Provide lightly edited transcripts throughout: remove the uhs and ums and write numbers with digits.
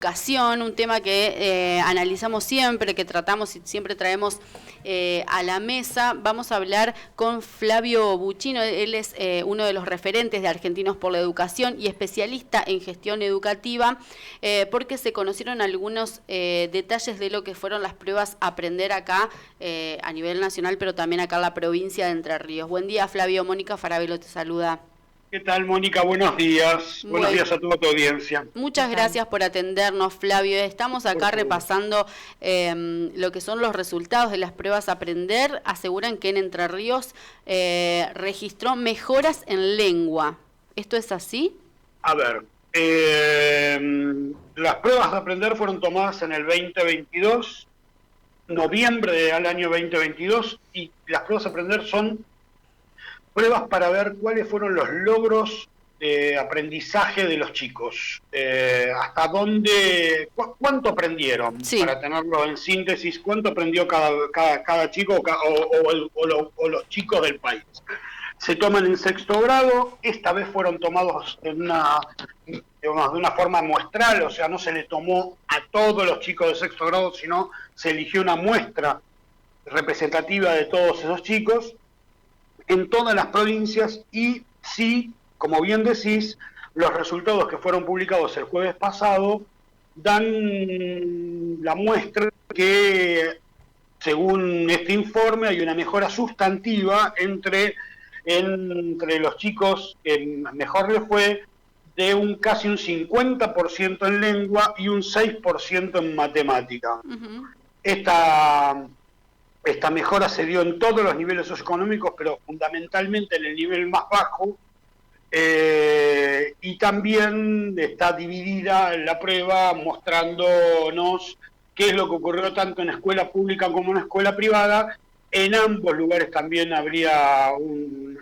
educación, un tema que analizamos siempre, que tratamos y siempre traemos a la mesa. Vamos a hablar con Flavio Buccino. Él es uno de los referentes de Argentinos por la Educación y especialista en gestión educativa, porque se conocieron algunos detalles de lo que fueron las pruebas Aprender acá a nivel nacional, pero también acá en la provincia de Entre Ríos. Buen día, Flavio. Mónica Farabelo te saluda. ¿Qué tal, Mónica? Buenos días. Buenos días a toda tu audiencia. Muchas gracias por atendernos, Flavio. Estamos acá repasando lo que son los resultados de las pruebas Aprender. Aseguran que en Entre Ríos registró mejoras en lengua. ¿Esto es así? A ver, las pruebas de Aprender fueron tomadas en el 2022, noviembre del año 2022, y las pruebas Aprender son pruebas para ver cuáles fueron los logros de aprendizaje de los chicos, hasta dónde, cuánto aprendieron, sí. Para tenerlo en síntesis, cuánto aprendió cada chico o los chicos del país. Se toman en sexto grado, esta vez fueron tomados de una forma muestral, o sea, no se le tomó a todos los chicos de sexto grado, sino se eligió una muestra representativa de todos esos chicos, en todas las provincias, y sí, como bien decís, los resultados que fueron publicados el jueves pasado dan la muestra que, según este informe, hay una mejora sustantiva entre los chicos que mejor les fue, de casi un 50% en lengua y un 6% en matemática. Uh-huh. Esta mejora se dio en todos los niveles socioeconómicos, pero fundamentalmente en el nivel más bajo, y también está dividida en la prueba mostrándonos qué es lo que ocurrió tanto en escuela pública como en escuela privada. En ambos lugares también habría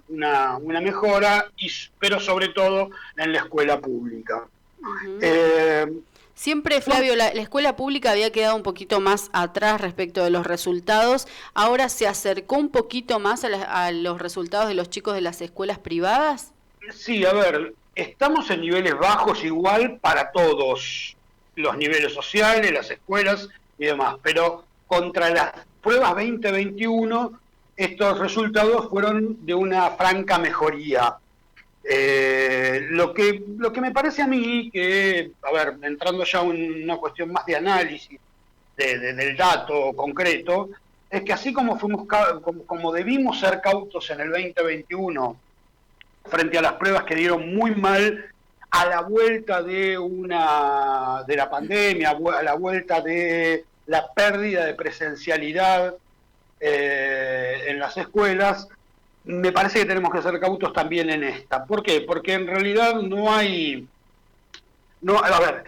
una mejora, pero sobre todo en la escuela pública. Uh-huh. Siempre, Flavio, la escuela pública había quedado un poquito más atrás respecto de los resultados. Ahora se acercó un poquito más a los resultados de los chicos de las escuelas privadas. Sí, a ver, estamos en niveles bajos igual para todos los niveles sociales, las escuelas y demás, pero contra las pruebas 2021 estos resultados fueron de una franca mejoría. Lo que me parece a mí, que, a ver, entrando ya en una cuestión más de análisis del dato concreto, es que así como como debimos ser cautos en el 2021 frente a las pruebas que dieron muy mal a la vuelta de la pandemia, a la vuelta de la pérdida de presencialidad en las escuelas, me parece que tenemos que ser cautos también en esta. ¿Por qué? Porque en realidad a ver,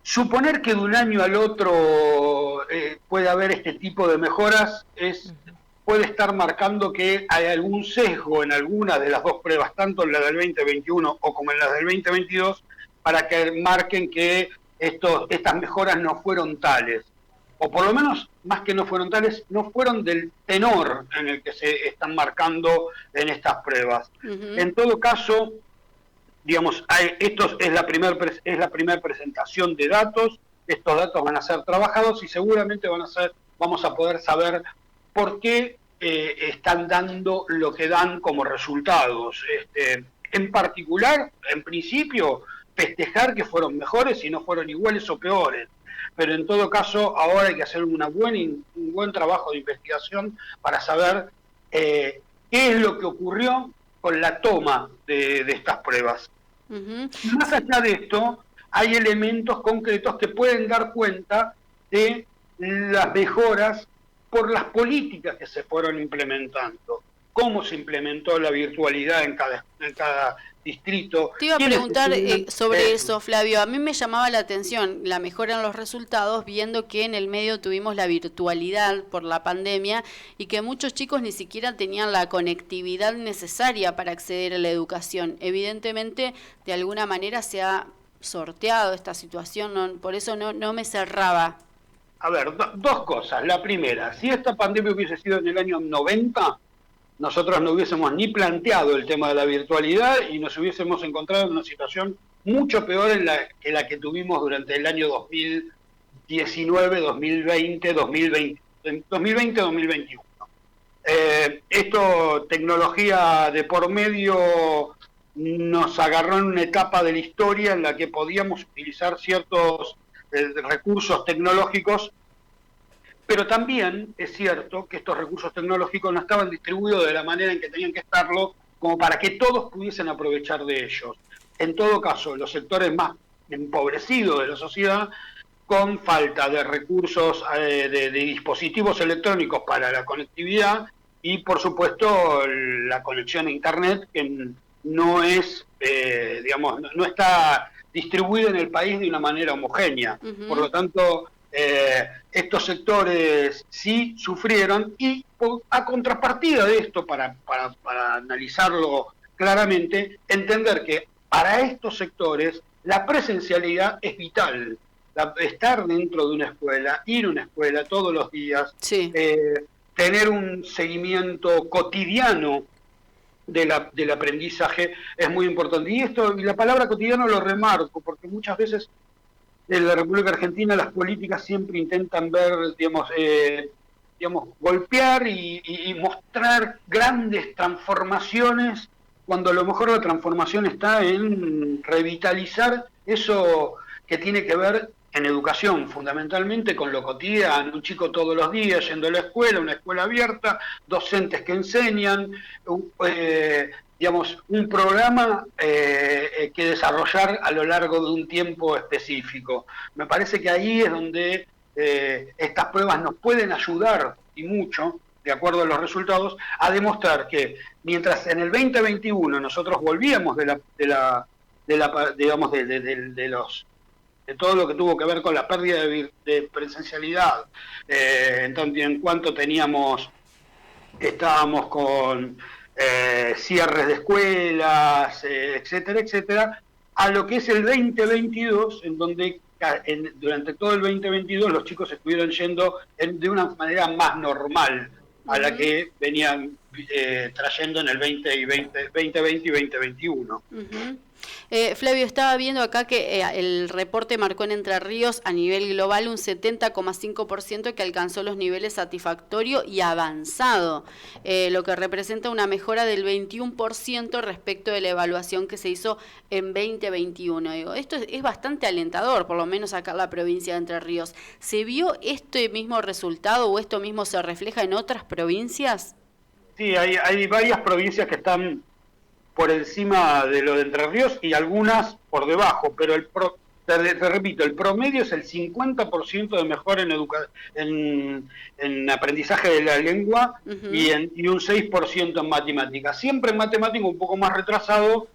suponer que de un año al otro puede haber este tipo de mejoras puede estar marcando que hay algún sesgo en alguna de las dos pruebas, tanto en la del 2021 o como en la del 2022, para que marquen que estas mejoras no fueron tales. O por lo menos, más que no fueron tales, no fueron del tenor en el que se están marcando en estas pruebas. Uh-huh. En todo caso, digamos, esto es la primera presentación de datos. Estos datos van a ser trabajados y seguramente vamos a poder saber por qué están dando lo que dan como resultados. En particular, en principio, festejar que fueron mejores y no fueron iguales o peores. Pero en todo caso, ahora hay que hacer un buen trabajo de investigación para saber qué es lo que ocurrió con la toma de estas pruebas. Uh-huh. Más allá de esto, hay elementos concretos que pueden dar cuenta de las mejoras por las políticas que se fueron implementando. Cómo se implementó la virtualidad en cada distrito. Te iba a preguntar sobre eso, Flavio. A mí me llamaba la atención la mejora en los resultados, viendo que en el medio tuvimos la virtualidad por la pandemia y que muchos chicos ni siquiera tenían la conectividad necesaria para acceder a la educación. Evidentemente, de alguna manera se ha sorteado esta situación, por eso no me cerraba. A ver, dos cosas. La primera, si esta pandemia hubiese sido en el año 90, nosotros no hubiésemos ni planteado el tema de la virtualidad y nos hubiésemos encontrado en una situación mucho peor que la que tuvimos durante el año 2019, 2020, 2021. Esto, tecnología de por medio, nos agarró en una etapa de la historia en la que podíamos utilizar ciertos recursos tecnológicos, pero también es cierto que estos recursos tecnológicos no estaban distribuidos de la manera en que tenían que estarlo, como para que todos pudiesen aprovechar de ellos. En todo caso, los sectores más empobrecidos de la sociedad, con falta de recursos, de dispositivos electrónicos para la conectividad y, por supuesto, la conexión a Internet, que no es, no está distribuida en el país de una manera homogénea. Uh-huh. Por lo tanto, estos sectores sí sufrieron, y a contrapartida de esto, para analizarlo claramente, entender que para estos sectores la presencialidad es vital. Estar dentro de una escuela, ir a una escuela todos los días, sí. Tener un seguimiento cotidiano del aprendizaje es muy importante. Y la palabra cotidiano lo remarco, porque muchas veces en la República Argentina las políticas siempre intentan ver, golpear y mostrar grandes transformaciones, cuando a lo mejor la transformación está en revitalizar eso que tiene que ver en educación, fundamentalmente con lo cotidiano, un chico todos los días yendo a la escuela, una escuela abierta, docentes que enseñan, un programa que desarrollar a lo largo de un tiempo específico. Me parece que ahí es donde estas pruebas nos pueden ayudar, y mucho, de acuerdo a los resultados, a demostrar que mientras en el 2021 nosotros volvíamos de todo lo que tuvo que ver con la pérdida de presencialidad, en cuanto estábamos con cierres de escuelas, etcétera, etcétera, a lo que es el 2022, en donde durante todo el 2022 los chicos estuvieron yendo de una manera más normal a la que venían trayendo en el 2020 y 2021. Uh-huh. Flavio, estaba viendo acá que el reporte marcó en Entre Ríos a nivel global un 70,5% que alcanzó los niveles satisfactorio y avanzado, lo que representa una mejora del 21% respecto de la evaluación que se hizo en 2021. Digo, esto es bastante alentador, por lo menos acá en la provincia de Entre Ríos. ¿Se vio este mismo resultado o esto mismo se refleja en otras provincias? Sí, hay varias provincias que están por encima de lo de Entre Ríos y algunas por debajo, pero te repito, el promedio es el 50% de mejora en aprendizaje de la lengua, uh-huh, y un 6% en matemáticas. Siempre en matemática un poco más retrasado.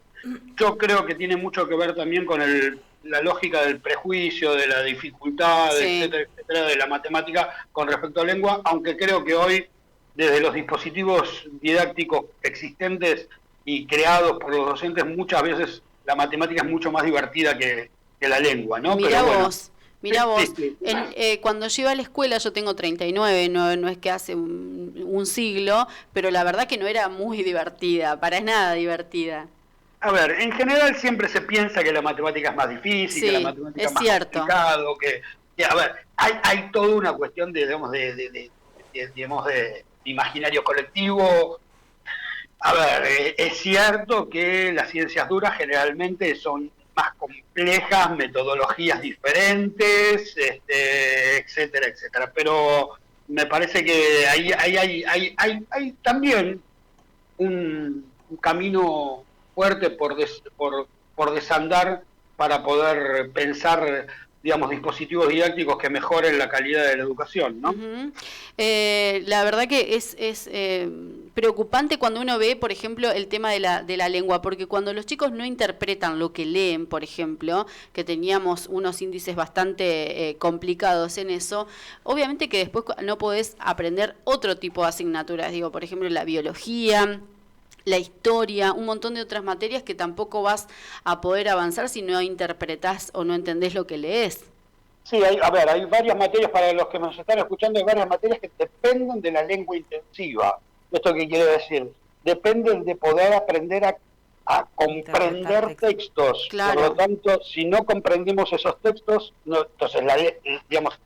Yo creo que tiene mucho que ver también con la lógica del prejuicio, de la dificultad, sí, etcétera, etcétera, de la matemática con respecto a lengua, aunque creo que hoy, desde los dispositivos didácticos existentes y creados por los docentes, muchas veces la matemática es mucho más divertida que la lengua, ¿no? Mirá vos. Sí. Cuando yo iba a la escuela, yo tengo 39, no es que hace un siglo, pero la verdad que no era muy divertida, para nada divertida. A ver, en general siempre se piensa que la matemática es más difícil, sí, que la matemática es más complicado, que a ver, hay toda una cuestión de imaginario colectivo. A ver, es cierto que las ciencias duras generalmente son más complejas, metodologías diferentes, etcétera, etcétera. Pero me parece que hay también un camino fuerte por desandar para poder pensar, digamos, dispositivos didácticos que mejoren la calidad de la educación, ¿no? Uh-huh. La verdad que es preocupante cuando uno ve, por ejemplo, el tema de la lengua, porque cuando los chicos no interpretan lo que leen, por ejemplo, que teníamos unos índices bastante complicados en eso, obviamente que después no podés aprender otro tipo de asignaturas, digo, por ejemplo, la biología, la historia, un montón de otras materias que tampoco vas a poder avanzar si no interpretás o no entendés lo que lees. Sí, hay varias materias, para los que nos están escuchando, hay varias materias que dependen de la lengua intensiva. ¿Esto qué quiere decir? Dependen de poder aprender a comprender textos. Claro. Por lo tanto, si no comprendemos esos textos, no, entonces digamos,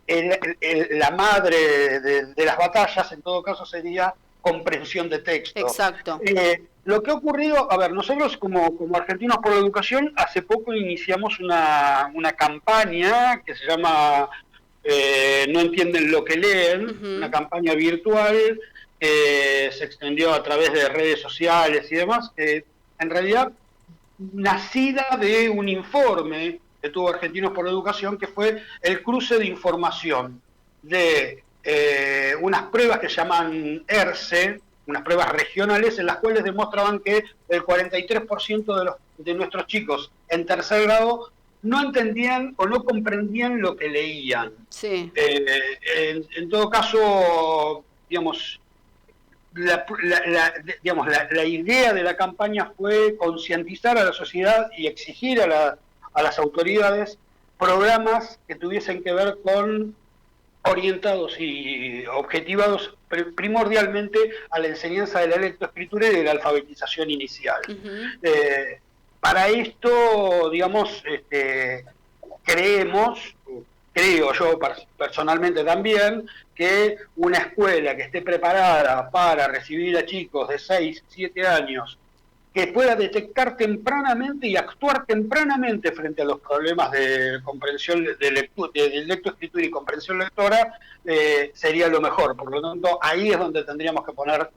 la madre de las batallas, en todo caso, sería comprensión de texto. Exacto. Lo que ha ocurrido, a ver, nosotros como Argentinos por la Educación, hace poco iniciamos una campaña que se llama No entienden lo que leen, una campaña virtual que se extendió a través de redes sociales y demás, en realidad nacida de un informe que tuvo Argentinos por la Educación, que fue el cruce de información de unas pruebas que se llaman ERCE, unas pruebas regionales, en las cuales demostraban que el 43% de nuestros chicos en tercer grado no entendían o no comprendían lo que leían. Sí. En todo caso, digamos, la idea de la campaña fue concientizar a la sociedad y exigir a las autoridades programas que tuviesen que ver con orientados y objetivados primordialmente a la enseñanza de la lectoescritura y de la alfabetización inicial. Para esto, digamos, creo yo personalmente también, que una escuela que esté preparada para recibir a chicos de 6, 7 años, que pueda detectar tempranamente y actuar tempranamente frente a los problemas de comprensión de lectoescritura y comprensión lectora, sería lo mejor. Por lo tanto, ahí es donde tendríamos que poner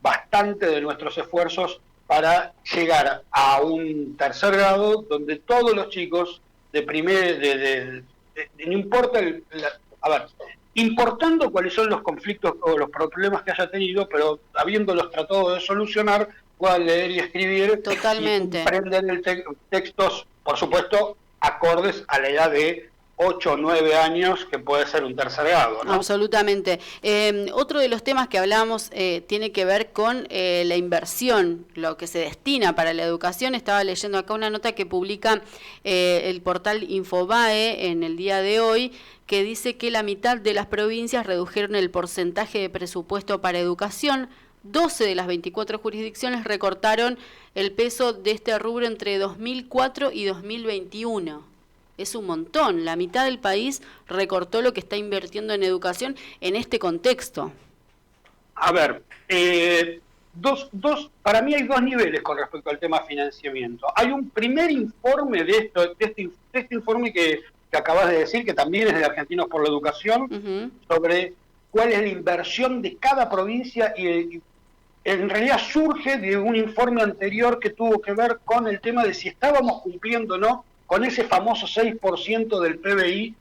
bastante de nuestros esfuerzos para llegar a un tercer grado donde todos los chicos no importa importando cuáles son los conflictos o los problemas que haya tenido, pero habiéndolos tratado de solucionar, puedan leer y escribir. Totalmente. Y comprenden textos, por supuesto, acordes a la edad de 8 o 9 años, que puede ser un tercer grado, ¿no? Absolutamente. Otro de los temas que hablamos tiene que ver con la inversión, lo que se destina para la educación. Estaba leyendo acá una nota que publica el portal Infobae en el día de hoy, que dice que la mitad de las provincias redujeron el porcentaje de presupuesto para educación. 12 de las 24 jurisdicciones recortaron el peso de este rubro entre 2004 y 2021. Es un montón. La mitad del país recortó lo que está invirtiendo en educación en este contexto. A ver, para mí hay dos niveles con respecto al tema financiamiento. Hay un primer informe de este informe que acabas de decir, que también es de Argentinos por la Educación, sobre cuál es la inversión de cada provincia, y en realidad surge de un informe anterior que tuvo que ver con el tema de si estábamos cumpliendo o no con ese famoso 6% del PBI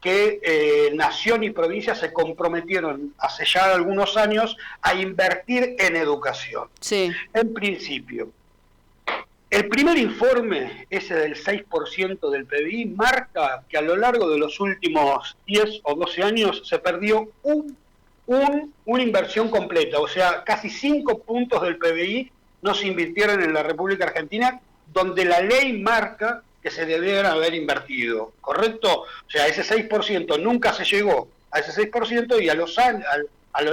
que Nación y provincia se comprometieron hace ya algunos años a invertir en educación. Sí. En principio, el primer informe, ese del 6% del PBI, marca que a lo largo de los últimos 10 o 12 años se perdió una inversión completa, o sea, casi 5 puntos del PBI no se invirtieron en la República Argentina, donde la ley marca que se debieran haber invertido, ¿correcto? O sea, ese 6% nunca se llegó a ese 6%, y a lo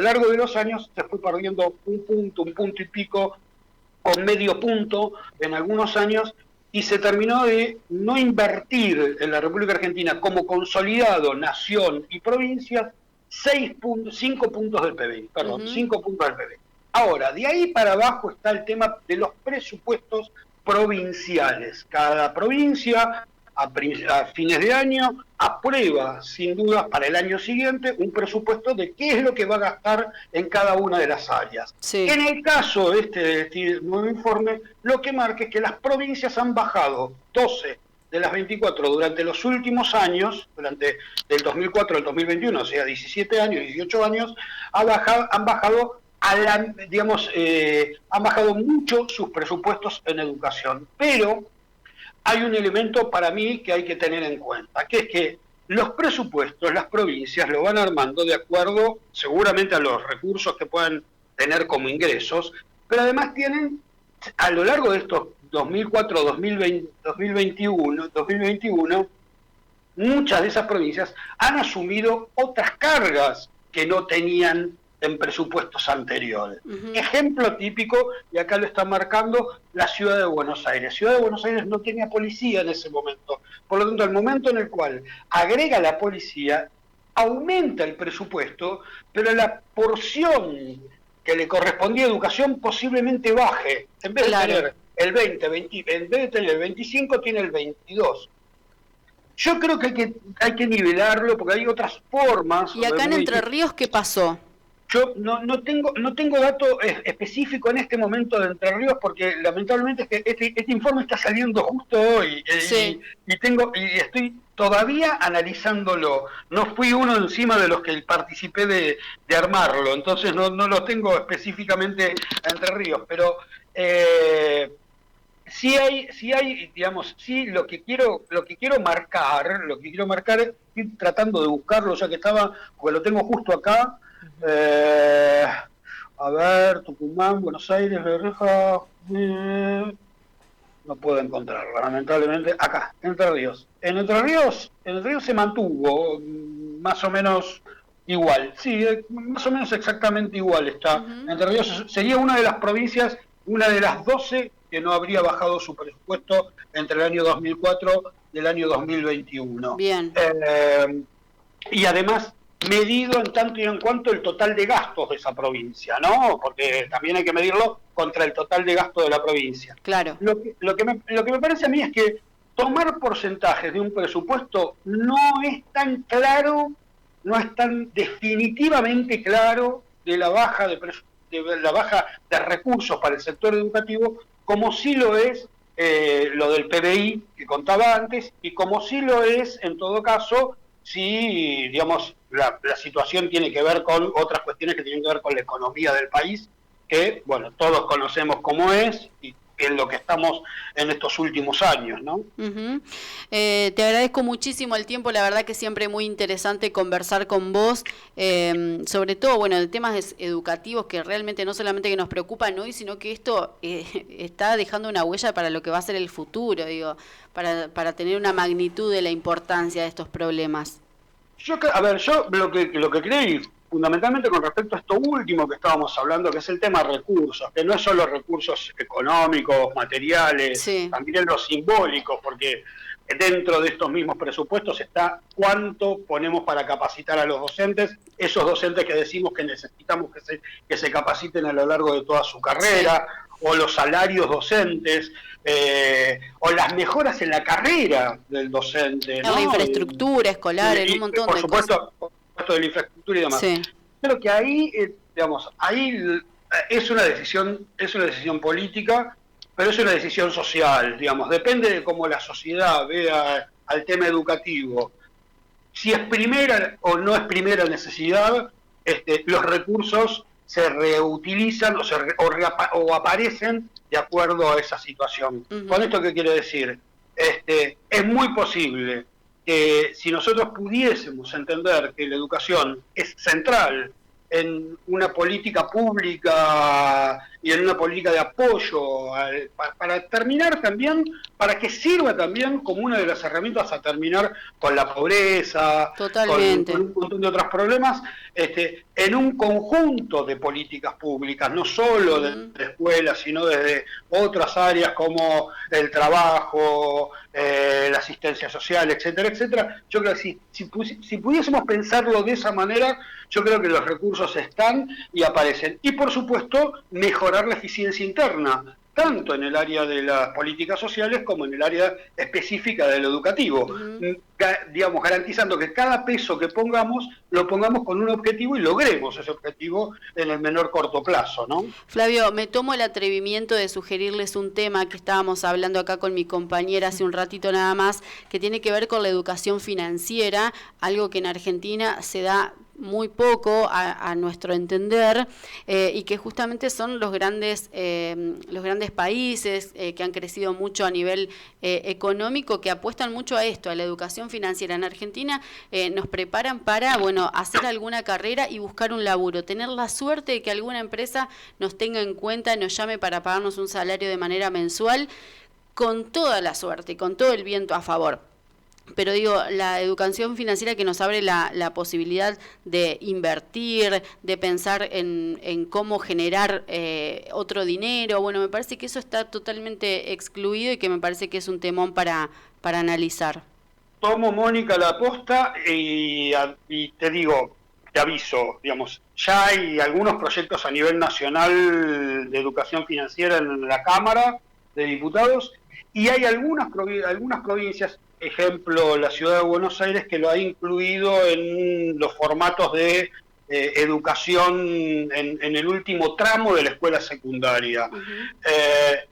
largo de los años se fue perdiendo un punto y pico, con medio punto en algunos años, y se terminó de no invertir en la República Argentina como consolidado nación y provincias 5 puntos del PBI, 5 puntos del PBI. Ahora, de ahí para abajo está el tema de los presupuestos provinciales. Cada provincia a fines de año aprueba, sin duda, para el año siguiente un presupuesto de qué es lo que va a gastar en cada una de las áreas. Sí. En el caso de este nuevo informe, lo que marca es que las provincias han bajado 12 de las 24 durante los últimos años, del 2004 al 2021, o sea, 17 años, 18 años, han bajado han bajado mucho sus presupuestos en educación. Pero hay un elemento para mí que hay que tener en cuenta, que es que los presupuestos, las provincias lo van armando de acuerdo seguramente a los recursos que puedan tener como ingresos, pero además tienen, a lo largo de estos 2004, 2021, muchas de esas provincias han asumido otras cargas que no tenían en presupuestos anteriores. Ejemplo típico, y acá lo está marcando, la Ciudad de Buenos Aires. Ciudad de Buenos Aires no tenía policía en ese momento. Por lo tanto, el momento en el cual agrega la policía, aumenta el presupuesto, pero la porción que le correspondía a educación posiblemente baje. En vez de tener el 20, en vez de tener el 25, tiene el 22. Yo creo que hay que nivelarlo porque hay otras formas. ¿Y acá en Entre Ríos qué pasó? Yo no tengo dato específico en este momento de Entre Ríos porque lamentablemente este informe está saliendo justo hoy y estoy todavía analizándolo. No fui uno encima de los que participé de armarlo, entonces no lo tengo específicamente a Entre Ríos, pero sí hay, digamos, sí lo que quiero marcar, estoy tratando de buscarlo ya que estaba, porque lo tengo justo acá. A ver, Tucumán, Buenos Aires, La Rioja, no puedo encontrarlo, lamentablemente. Acá, Entre Ríos. En Entre Ríos se mantuvo más o menos igual. Sí, más o menos exactamente igual está. Entre Ríos sería una de las provincias, una de las 12 que no habría bajado su presupuesto entre el año 2004 y el año 2021. Bien. Y además medido en tanto y en cuanto el total de gastos de esa provincia, ¿no? Porque también hay que medirlo contra el total de gasto de la provincia. Claro. Lo que me parece a mí es que tomar porcentajes de un presupuesto no es tan claro, no es tan definitivamente claro de la baja de recursos para el sector educativo, como sí lo es lo del PBI que contaba antes, y como sí lo es, en todo caso, si, digamos, la situación tiene que ver con otras cuestiones que tienen que ver con la economía del país, que, bueno, todos conocemos cómo es y en lo que estamos en estos últimos años, ¿no? Te agradezco muchísimo el tiempo, la verdad que siempre muy interesante conversar con vos, sobre todo, bueno, de temas educativos que realmente no solamente que nos preocupan hoy, sino que esto está dejando una huella para lo que va a ser el futuro, digo, para tener una magnitud de la importancia de estos problemas. Yo lo que creí, fundamentalmente con respecto a esto último que estábamos hablando, que es el tema recursos, que no es solo recursos económicos, materiales, también los simbólicos, porque dentro de estos mismos presupuestos está cuánto ponemos para capacitar a los docentes, esos docentes que decimos que necesitamos que se capaciten a lo largo de toda su carrera, o los salarios docentes, o las mejoras en la carrera del docente, ¿no? La infraestructura escolar, en un montón de cosas. Por supuesto, de la infraestructura y demás. Creo que ahí, ahí es una decisión política, pero es una decisión social, digamos. Depende de cómo la sociedad vea al tema educativo. Si es primera o no es primera necesidad, los recursos se reutilizan o aparecen de acuerdo a esa situación. ¿Con esto qué quiere decir? Es muy posible que si nosotros pudiésemos entender que la educación es central en una política pública y en una política de apoyo, para terminar también, para que sirva también como una de las herramientas a terminar con la pobreza, con un montón de otros problemas, en un conjunto de políticas públicas, no solo de escuelas, sino desde otras áreas como el trabajo, la asistencia social, etcétera, etcétera. Yo creo que si pudiésemos pensarlo de esa manera, yo creo que los recursos están y aparecen. Y por supuesto, mejorar la eficiencia interna, tanto en el área de las políticas sociales como en el área específica del educativo, digamos, garantizando que cada peso que pongamos, lo pongamos con un objetivo y logremos ese objetivo en el menor corto plazo, ¿no? Flavio, me tomo el atrevimiento de sugerirles un tema que estábamos hablando acá con mi compañera hace un ratito nada más, que tiene que ver con la educación financiera, algo que en Argentina se da muy poco a nuestro entender, y que justamente son los grandes países que han crecido mucho a nivel económico, que apuestan mucho a esto, a la educación financiera. En Argentina nos preparan para, bueno, hacer alguna carrera y buscar un laburo, tener la suerte de que alguna empresa nos tenga en cuenta, nos llame para pagarnos un salario de manera mensual, con toda la suerte y con todo el viento a favor. Pero digo, la educación financiera que nos abre la posibilidad de invertir, de pensar en cómo generar otro dinero, bueno, me parece que eso está totalmente excluido y que me parece que es un temón para analizar. Tomo, Mónica, la posta y te digo, te aviso, digamos, ya hay algunos proyectos a nivel nacional de educación financiera en la Cámara de Diputados y hay algunas provincias, ejemplo, la ciudad de Buenos Aires, que lo ha incluido en los formatos de educación en el último tramo de la escuela secundaria.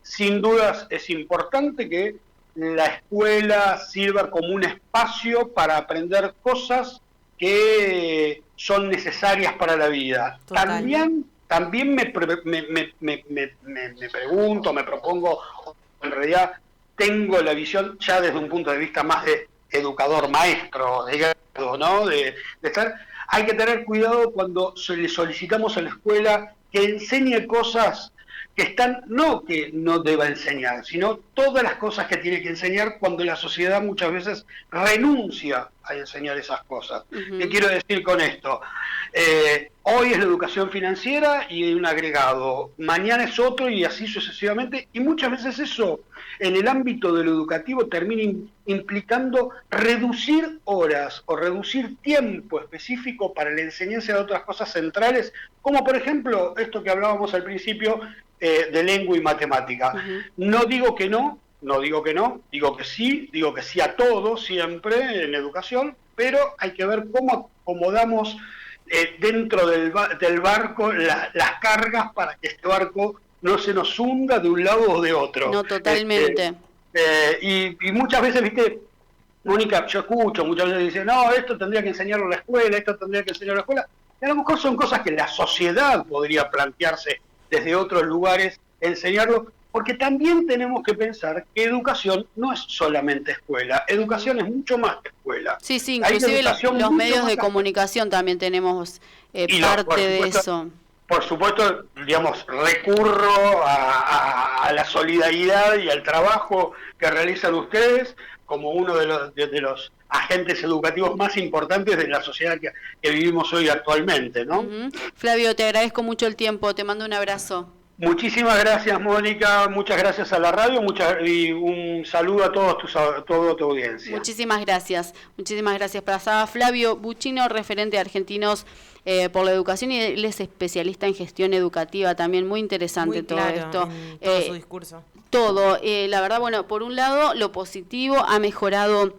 Sin dudas es importante que la escuela sirva como un espacio para aprender cosas que son necesarias para la vida. También me pregunto, me propongo, en realidad tengo la visión ya desde un punto de vista más de educador maestro, digamos, ¿no? De estar, hay que tener cuidado cuando le solicitamos a la escuela que enseñe cosas que están, no que no deba enseñar, sino todas las cosas que tiene que enseñar cuando la sociedad muchas veces renuncia a enseñar esas cosas. ¿Qué quiero decir con esto? Hoy es la educación financiera y un agregado, mañana es otro y así sucesivamente, y muchas veces eso en el ámbito de lo educativo termina implicando reducir horas o reducir tiempo específico para la enseñanza de otras cosas centrales, como por ejemplo esto que hablábamos al principio, de lengua y matemática. No digo que no, digo que sí a todo siempre en educación, pero hay que ver cómo acomodamos dentro del barco las cargas para que este barco no se nos hunda de un lado o de otro. No, totalmente. Y muchas veces, viste, Mónica, yo escucho, muchas veces dicen, no, esto tendría que enseñarlo a la escuela, esto tendría que enseñarlo a la escuela, y a lo mejor son cosas que la sociedad podría plantearse desde otros lugares, enseñarlo, porque también tenemos que pensar que educación no es solamente escuela, educación es mucho más que escuela. Sí, inclusive los medios de comunicación también tenemos parte de eso. Por supuesto, digamos, recurro a la solidaridad y al trabajo que realizan ustedes como uno de los agentes educativos más importantes de la sociedad que vivimos hoy actualmente, ¿no? Flavio, te agradezco mucho el tiempo, te mando un abrazo. Muchísimas gracias, Mónica, muchas gracias a la radio y un saludo a toda tu audiencia. Muchísimas gracias. Pasaba Flavio Buchino, referente de Argentinos por la Educación, y él es especialista en gestión educativa también, muy interesante muy todo esto. Todo su discurso. La verdad, bueno, por un lado, lo positivo, ha mejorado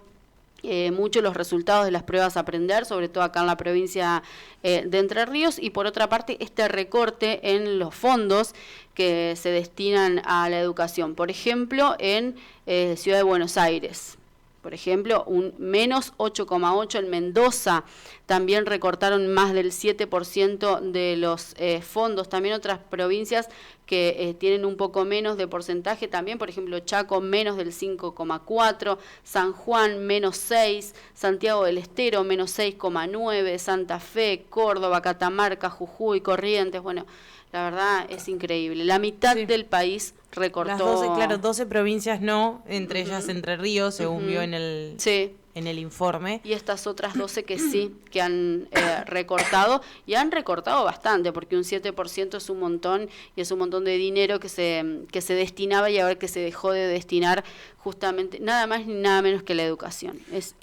mucho los resultados de las pruebas a aprender, sobre todo acá en la provincia de Entre Ríos, y por otra parte este recorte en los fondos que se destinan a la educación. Por ejemplo, en Ciudad de Buenos Aires, por ejemplo, un menos 8,8 en Mendoza, también recortaron más del 7% de los fondos. También otras provincias que tienen un poco menos de porcentaje también, por ejemplo, Chaco menos del 5,4, San Juan menos 6, Santiago del Estero menos 6,9, Santa Fe, Córdoba, Catamarca, Jujuy, Corrientes, bueno, la verdad es increíble. La mitad del país recortó. Las 12 provincias no, entre ellas Entre Ríos, según vio en el informe. Y estas otras 12 que sí, que han recortado, y han recortado bastante, porque un 7% es un montón, y es un montón de dinero que se destinaba y ahora que se dejó de destinar justamente nada más ni nada menos que la educación. Es